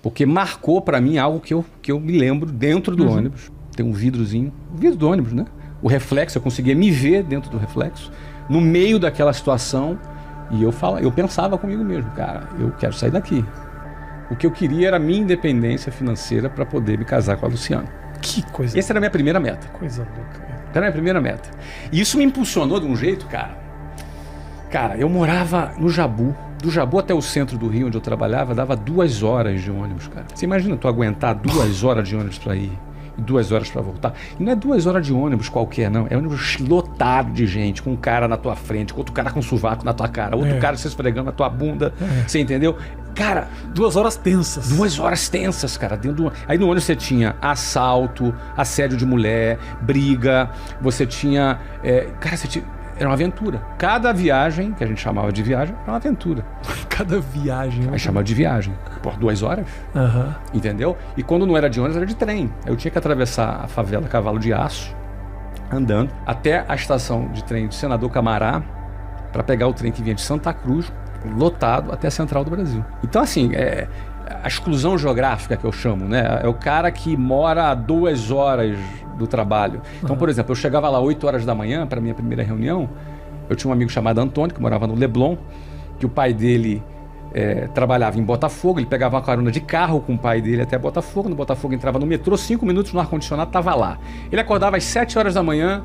Porque marcou para mim algo que eu me lembro dentro do ônibus. Tem um vidrozinho, o vidro do ônibus, né? O reflexo, eu conseguia me ver dentro do reflexo, no meio daquela situação, e eu pensava comigo mesmo, cara, eu quero sair daqui. O que eu queria era a minha independência financeira para poder me casar com a Luciana. Que coisa. Essa era a minha primeira meta. Coisa louca. Essa era a minha primeira meta. E isso me impulsionou de um jeito, cara. Cara, eu morava no Jabu. Do Jabu até o centro do Rio, onde eu trabalhava, dava 2 horas de ônibus, cara. Você imagina tu aguentar 2 horas de ônibus para ir e 2 horas para voltar? E não é 2 horas de ônibus qualquer, não. É ônibus lotado de gente, com um cara na tua frente, com outro cara com sovaco na tua cara, outro cara se esfregando na tua bunda, você entendeu? Cara... 2 horas tensas. 2 horas tensas, cara. Aí no ônibus você tinha assalto, assédio de mulher, briga, você tinha... cara, você tinha... Era uma aventura. Cada viagem, que a gente chamava de viagem, era uma aventura. Cada viagem. Aí chamava de viagem. Por 2 horas. Entendeu? E quando não era de ônibus, era de trem. Eu tinha que atravessar a favela Cavalo de Aço, andando, até a estação de trem de Senador Camará, para pegar o trem que vinha de Santa Cruz, lotado, até a Central do Brasil. Então, assim, a exclusão geográfica que eu chamo, né? É o cara que mora a 2 horas do trabalho. Então, por exemplo, eu chegava lá 8 horas da manhã para minha primeira reunião. Eu tinha um amigo chamado Antônio, que morava no Leblon, que o pai dele trabalhava em Botafogo. Ele pegava uma carona de carro com o pai dele até Botafogo. No Botafogo entrava no metrô, 5 minutos no ar-condicionado, estava lá. Ele acordava às 7 horas da manhã,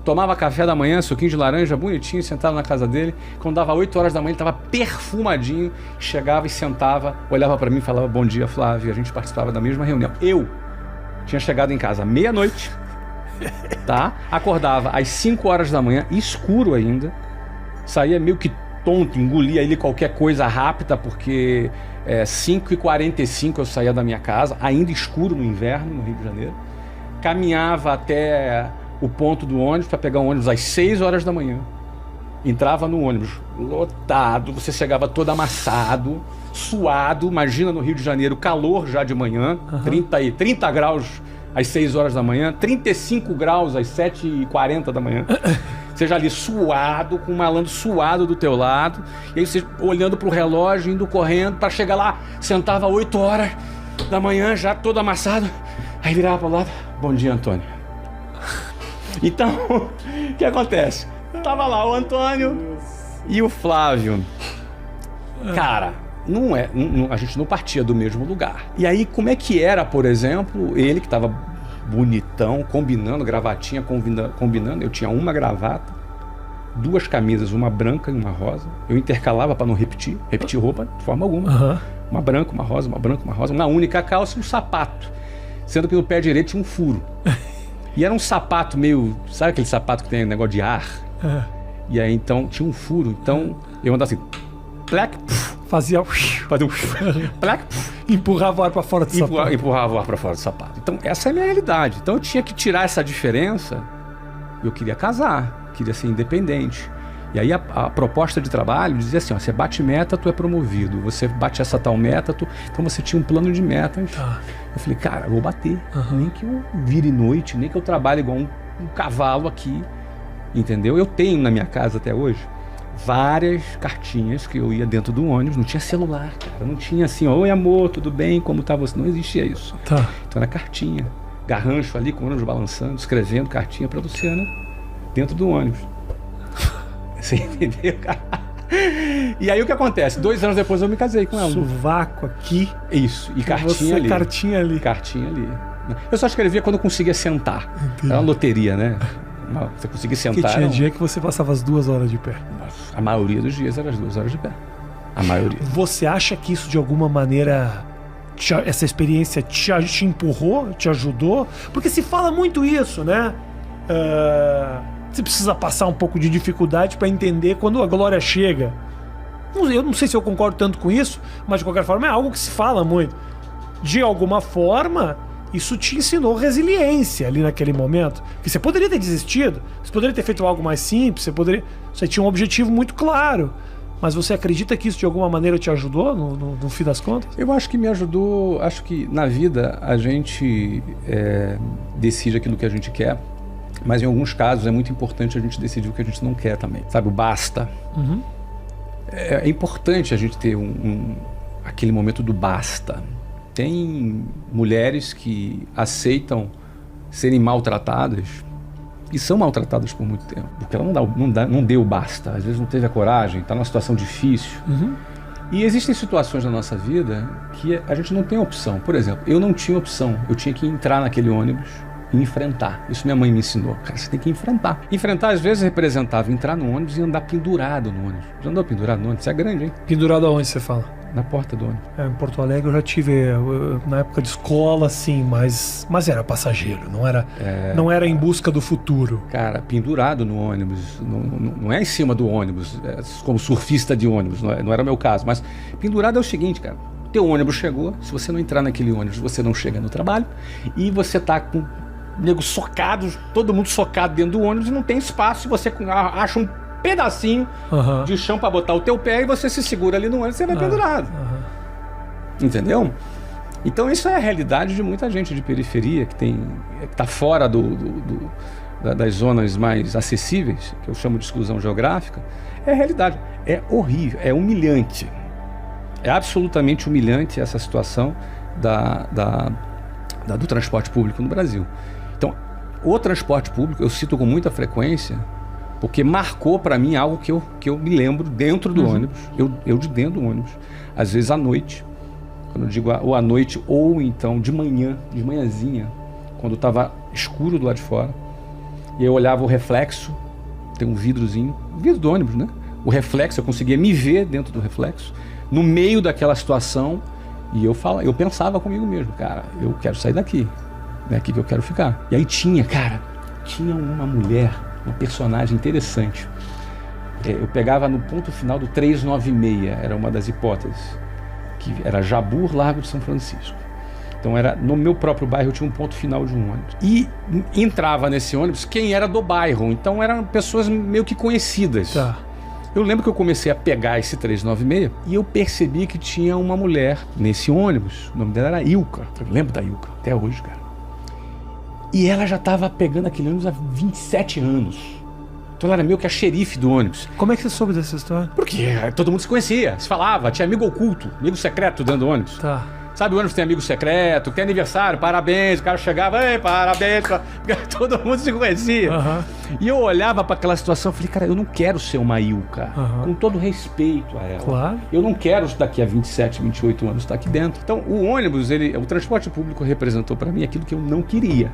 tomava café da manhã, suquinho de laranja, bonitinho, sentava na casa dele. Quando dava 8 horas da manhã, ele estava perfumadinho, chegava e sentava, olhava para mim e falava: bom dia, Flávio. A gente participava da mesma reunião. Eu tinha chegado em casa meia-noite, tá? Acordava às 5 horas da manhã, escuro ainda, saía meio que tonto, engolia ali qualquer coisa rápida, porque 5h45 eu saía da minha casa, ainda escuro no inverno, no Rio de Janeiro. Caminhava até o ponto do ônibus para pegar um ônibus às 6 horas da manhã. Entrava no ônibus lotado, você chegava todo amassado, suado. Imagina no Rio de Janeiro, calor já de manhã, 30 graus às 6 horas da manhã, 35 graus às 7h40 da manhã. Você já ali suado, com um malandro suado do teu lado, e aí você olhando pro relógio, indo correndo para chegar lá, sentava 8 horas da manhã, já todo amassado, aí virava pro lado: bom dia, Antônio. Então, o que acontece? Tava lá o Antônio e o Flávio. Cara, a gente não partia do mesmo lugar. E aí, como é que era, por exemplo, ele que tava bonitão, combinando, gravatinha, combinando. Eu tinha uma gravata, 2 camisas, uma branca e uma rosa. Eu intercalava para não repetir roupa de forma alguma. Uma branca, uma rosa, uma branca, uma rosa, uma única calça e um sapato. Sendo que no pé direito tinha um furo. E era um sapato meio... Sabe aquele sapato que tem negócio de ar? E aí, então, tinha um furo. Então, eu andava assim... Plac, fazia um... Plac, empurrava o ar para fora do sapato. Empurrava o ar para fora do sapato. Então, essa é a minha realidade. Então, eu tinha que tirar essa diferença. Eu queria casar. Queria ser independente. E aí, a proposta de trabalho dizia assim, ó, você bate meta, tu é promovido. Você bate essa tal meta, então você tinha um plano de metas. Eu falei, cara, eu vou bater. Nem que eu vire noite, nem que eu trabalhe igual um cavalo aqui. Entendeu? Eu tenho na minha casa até hoje várias cartinhas que eu ia dentro do ônibus. Não tinha celular, cara. Não tinha assim, ó, oi amor, tudo bem? Como tá você? Não existia isso. Então era cartinha. Garrancho ali com o ônibus balançando, escrevendo cartinha pra Luciana dentro do ônibus. Você entendeu, cara? E aí o que acontece? 2 anos depois eu me casei com ela. Sovaco aqui. Isso. E cartinha ali. Cartinha ali. Cartinha ali. Eu só escrevia quando eu conseguia sentar. Entendi. Era uma loteria, né? Você conseguia sentar. Porque tinha dia que você passava as 2 horas de pé. A maioria dos dias era as 2 horas de pé. A maioria. Você acha que isso de alguma maneira, essa experiência te empurrou, te ajudou? Porque se fala muito isso, né? Você precisa passar um pouco de dificuldade para entender quando a glória chega. Eu não sei se eu concordo tanto com isso, mas de qualquer forma é algo que se fala muito. De alguma forma, isso te ensinou resiliência ali naquele momento. Porque você poderia ter desistido, você poderia ter feito algo mais simples, você tinha um objetivo muito claro. Mas você acredita que isso de alguma maneira te ajudou no fim das contas? Eu acho que me ajudou. Acho que na vida a gente decide aquilo que a gente quer. Mas em alguns casos é muito importante a gente decidir o que a gente não quer também. Sabe, o basta. É importante a gente ter aquele momento do basta. tem mulheres que aceitam serem maltratadas e são maltratadas por muito tempo, porque ela não deu basta, às vezes não teve a coragem, está numa situação difícil. E existem situações na nossa vida que a gente não tem opção. Por exemplo, eu não tinha opção, eu tinha que entrar naquele ônibus e enfrentar. Isso minha mãe me ensinou. Cara, você tem que enfrentar. Enfrentar, às vezes, representava entrar no ônibus e andar pendurado no ônibus. Já andou pendurado no ônibus? Isso é grande, hein? Pendurado aonde você fala? Na porta do ônibus. Em Porto Alegre eu já tive, na época de escola, sim, mas era passageiro, não era em busca do futuro. Cara, pendurado no ônibus, não é em cima do ônibus, como surfista de ônibus, não era o meu caso, mas pendurado é o seguinte, cara, teu ônibus chegou, se você não entrar naquele ônibus, você não chega no trabalho, e você tá com nego socado, todo mundo socado dentro do ônibus e não tem espaço, você acha um pedacinho de chão para botar o teu pé e você se segura ali no ônibus e você vai pendurado. Entendeu? Então isso é a realidade de muita gente de periferia que tá fora das zonas mais acessíveis, que eu chamo de exclusão geográfica. É a realidade. É horrível, é humilhante. É absolutamente humilhante essa situação do transporte público no Brasil. Então, o transporte público eu cito com muita frequência porque marcou para mim algo que eu me lembro dentro do ônibus, eu de dentro do ônibus, às vezes à noite, quando eu digo ou à noite ou então de manhãzinha, quando estava escuro do lado de fora, e eu olhava o reflexo, tem um vidrozinho, o vidro do ônibus, né? O reflexo, eu conseguia me ver dentro do reflexo, no meio daquela situação, e eu pensava comigo mesmo, cara, eu quero sair daqui, é aqui que eu quero ficar. E aí tinha uma mulher, uma personagem interessante. Eu pegava no ponto final do 396, era uma das hipóteses, que era Jabur, Largo de São Francisco. Então era no meu próprio bairro, eu tinha um ponto final de um ônibus. E entrava nesse ônibus quem era do bairro, então eram pessoas meio que conhecidas. Tá. Eu lembro que eu comecei a pegar esse 396 e eu percebi que tinha uma mulher nesse ônibus, o nome dela era Ilka, eu lembro da Ilka, até hoje, cara. E ela já estava pegando aquele ônibus há 27 anos. Então ela era meio que a xerife do ônibus. Como é que você soube dessa história? Porque todo mundo se conhecia, se falava, tinha amigo oculto, amigo secreto dentro do ônibus. Tá. Sabe, o ônibus tem amigo secreto, tem aniversário, parabéns, o cara chegava, ei, parabéns, porque todo mundo se conhecia. E eu olhava para aquela situação e falei, cara, eu não quero ser uma Ilka, com todo respeito a ela. Claro. Eu não quero daqui a 27, 28 anos estar aqui dentro. Então, o ônibus, o transporte público representou para mim aquilo que eu não queria.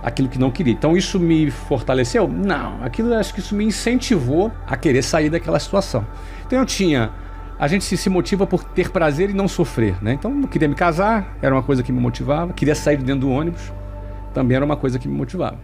Aquilo que não queria. Então, isso me fortaleceu? Não. Acho que isso me incentivou a querer sair daquela situação. Então, a gente se motiva por ter prazer e não sofrer, né? Então, eu queria me casar, era uma coisa que me motivava. Queria sair de dentro do ônibus, também era uma coisa que me motivava.